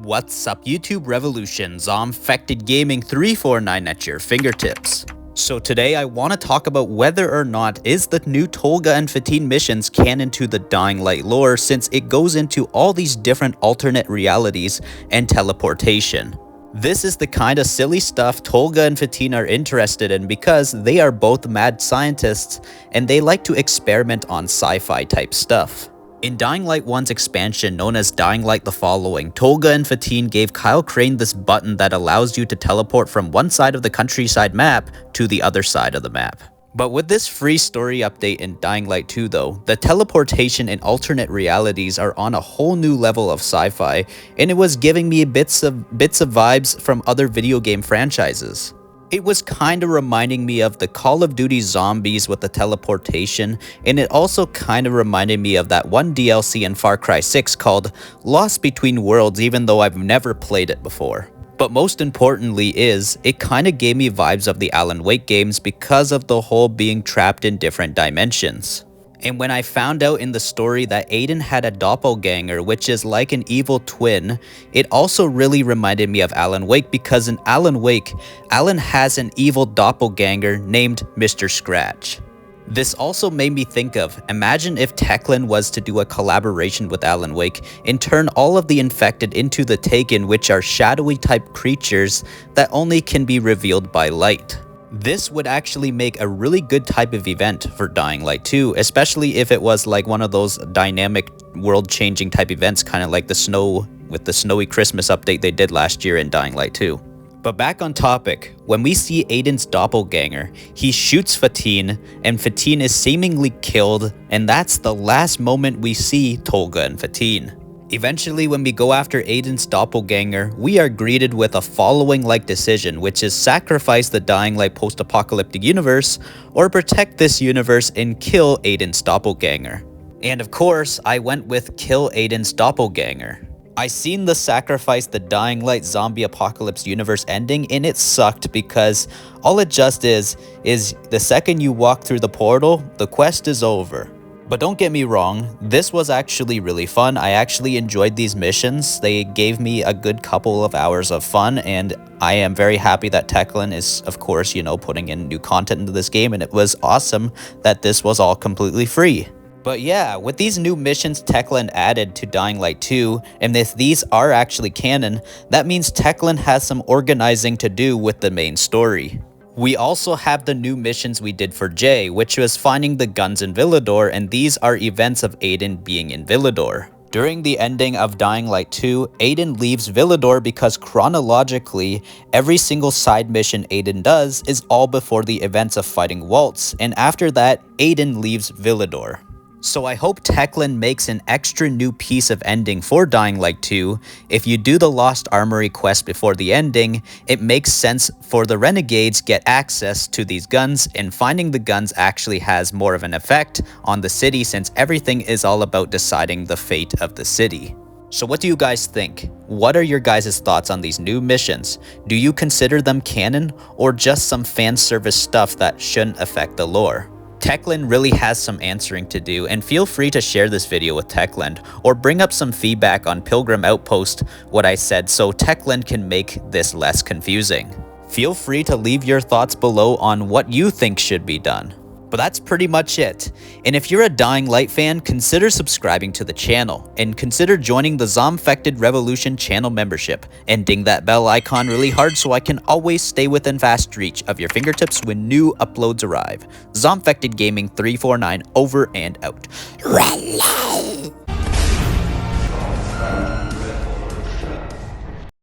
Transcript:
What's up YouTube Revolution, ZombfectedGaming 349 at your fingertips. So today I want to talk about whether or not is the new Tolga and Fatin missions canon to the Dying Light lore, since it goes into all these different alternate realities and teleportation. This is the kind of silly stuff Tolga and Fatin are interested in because they are both mad scientists and they like to experiment on sci-fi type stuff. In Dying Light 1's expansion known as Dying Light the Following, Tolga and Fatin gave Kyle Crane this button that allows you to teleport from one side of the countryside map to the other side of the map. But with this free story update in Dying Light 2 though, the teleportation in alternate realities are on a whole new level of sci-fi, and it was giving me bits of vibes from other video game franchises. It was kinda reminding me of the Call of Duty Zombies with the teleportation, and it also kinda reminded me of that one DLC in Far Cry 6 called Lost Between Worlds, even though I've never played it before. But most importantly it kinda gave me vibes of the Alan Wake games because of the whole being trapped in different dimensions. And when I found out in the story that Aiden had a doppelganger, which is like an evil twin, it also really reminded me of Alan Wake, because in Alan Wake, Alan has an evil doppelganger named Mr. Scratch. This also made me think of, imagine if Techland was to do a collaboration with Alan Wake and turn all of the infected into the Taken, which are shadowy type creatures that only can be revealed by light. This would actually make a really good type of event for Dying Light 2, especially if it was like one of those dynamic world-changing type events, kind of like the snowy Christmas update they did last year in Dying Light 2. But back on topic, when we see Aiden's doppelganger, he shoots Fatin, and Fatin is seemingly killed, and that's the last moment we see Tolga and Fatin. Eventually, when we go after Aiden's doppelganger, we are greeted with a following-like decision, which is sacrifice the Dying Light post-apocalyptic universe, or protect this universe and kill Aiden's doppelganger. And of course, I went with kill Aiden's doppelganger. I seen the sacrifice the Dying Light zombie apocalypse universe ending, and it sucked because all it just is the second you walk through the portal, the quest is over. But don't get me wrong, this was actually really fun. I actually enjoyed these missions. They gave me a good couple of hours of fun, and I am very happy that Techland is, of course, putting in new content into this game, and it was awesome that this was all completely free. But yeah, with these new missions Techland added to Dying Light 2, and if these are actually canon, that means Techland has some organizing to do with the main story. We also have the new missions we did for Jay, which was finding the guns in Villador, and these are events of Aiden being in Villador. During the ending of Dying Light 2, Aiden leaves Villador because chronologically, every single side mission Aiden does is all before the events of fighting Waltz, and after that, Aiden leaves Villador. So I hope Techland makes an extra new piece of ending for Dying Light 2. If you do the Lost Armory quest before the ending, it makes sense for the renegades get access to these guns, and finding the guns actually has more of an effect on the city, since everything is all about deciding the fate of the city. So what do you guys think? What are your guys' thoughts on these new missions? Do you consider them canon, or just some fan service stuff that shouldn't affect the lore? Techland really has some answering to do, and feel free to share this video with Techland, or bring up some feedback on Pilgrim Outpost what I said so Techland can make this less confusing. Feel free to leave your thoughts below on what you think should be done. But that's pretty much it. And if you're a Dying Light fan, consider subscribing to the channel, and consider joining the Zombfected Revolution channel membership, and ding that bell icon really hard so I can always stay within fast reach of your fingertips when new uploads arrive. ZombfectedGaming 349 over and out.